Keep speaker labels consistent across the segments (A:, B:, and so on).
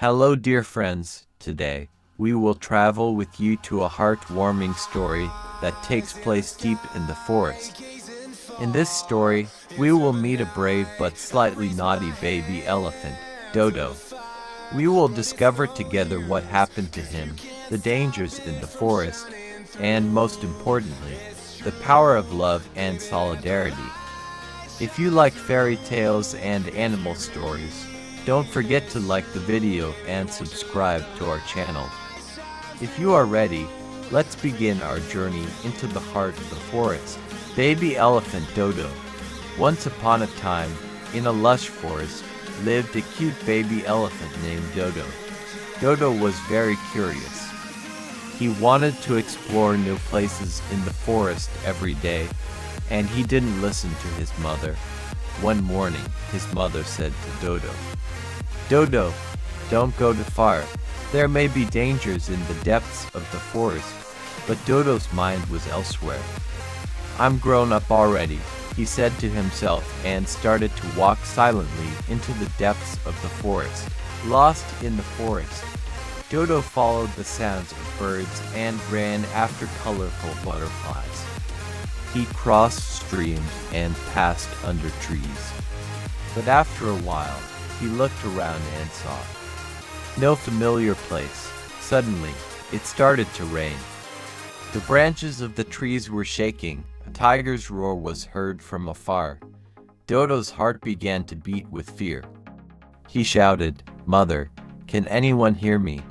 A: Hello dear friends, today we will travel with you to a heartwarming story that takes place deep in the forest. In this story, we will meet a brave but slightly naughty baby elephant, Dodo. We will discover together what happened to him, the dangers in the forest, and most importantly, the power of love and solidarity. If you like fairy tales and animal stories, don't forget to like the video and subscribe to our channel. If you are ready, let's begin our journey into the heart of the forest. Baby elephant Dodo. Once upon a time, in a lush forest, lived a cute baby elephant named Dodo. Dodo was very curious. He wanted to explore new places in the forest every day, and he didn't listen to his mother. One morning, his mother said to Dodo, "Dodo, don't go too far. There may be dangers in the depths of the forest." But Dodo's mind was elsewhere. "I'm grown up already," he said to himself, and started to walk silently into the depths of the forest. Lost in the forest, Dodo followed the sounds of birds and ran after colorful butterflies. He crossed streams and passed under trees. But after a while, he looked around and saw no familiar place. Suddenly, it started to rain. The branches of the trees were shaking. A tiger's roar was heard from afar. Dodo's heart began to beat with fear. He shouted, "Mother, can anyone hear me?"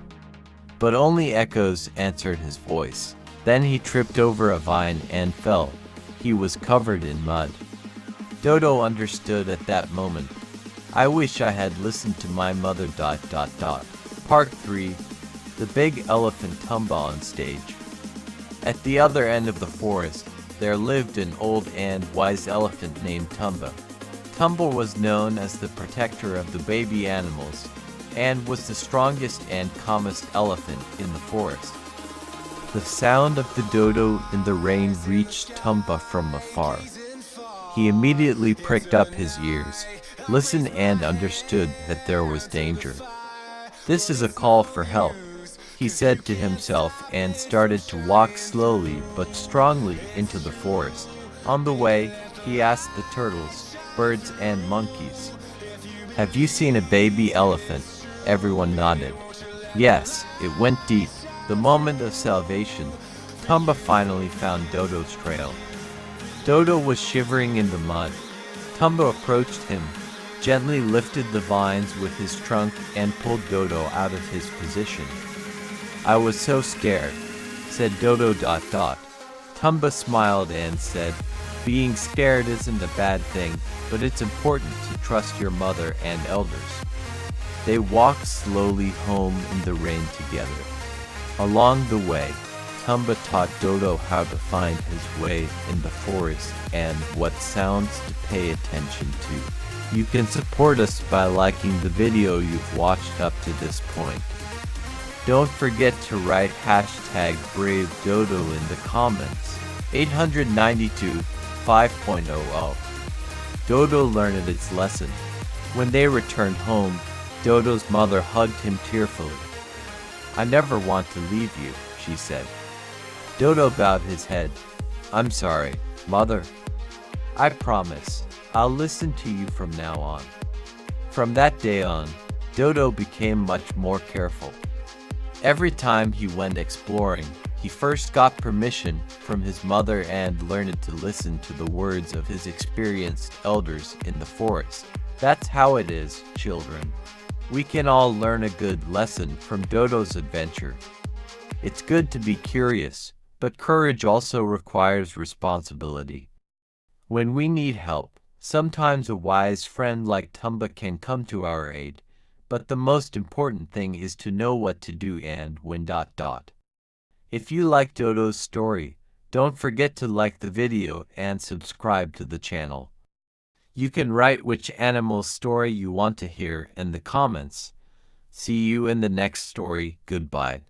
A: But only echoes answered his voice. Then he tripped over a vine and fell. He was covered in mud. Dodo understood at that moment. "I wish I had listened to my mother. Part 3. The Big Elephant Tumba on stage. At the other end of the forest, there lived an old and wise elephant named Tumba. Tumba was known as the protector of the baby animals, and was the strongest and calmest elephant in the forest. The sound of the dodo in the rain reached Tumba from afar. He immediately pricked up his ears, listened and understood that there was danger. "This is a call for help," he said to himself, and started to walk slowly but strongly into the forest. On the way, he asked the turtles, birds and monkeys, "Have you seen a baby elephant?" Everyone nodded. Yes, it went deep. The moment of salvation. Tumba finally found Dodo's trail. Dodo was shivering in the mud. Tumba approached him, gently lifted the vines with his trunk and pulled Dodo out of his position. "I was so scared," said Dodo. Tumba smiled and said, "Being scared isn't a bad thing, but it's important to trust your mother and elders." They walked slowly home in the rain together. Along the way, Tumba taught Dodo how to find his way in the forest and what sounds to pay attention to. You can support us by liking the video you've watched up to this point. Don't forget to write #BraveDodo in the comments. 892 5.00. Dodo learned its lesson. When they returned home, Dodo's mother hugged him tearfully. "I never want to leave you," she said. Dodo bowed his head. "I'm sorry, Mother. I promise, I'll listen to you from now on." From that day on, Dodo became much more careful. Every time he went exploring, he first got permission from his mother and learned to listen to the words of his experienced elders in the forest. That's how it is, children. We can all learn a good lesson from Dodo's adventure. It's good to be curious, but courage also requires responsibility. When we need help, sometimes a wise friend like Tumba can come to our aid, but the most important thing is to know what to do and when. If you like Dodo's story, don't forget to like the video and subscribe to the channel. You can write which animal story you want to hear in the comments. See you in the next story. Goodbye.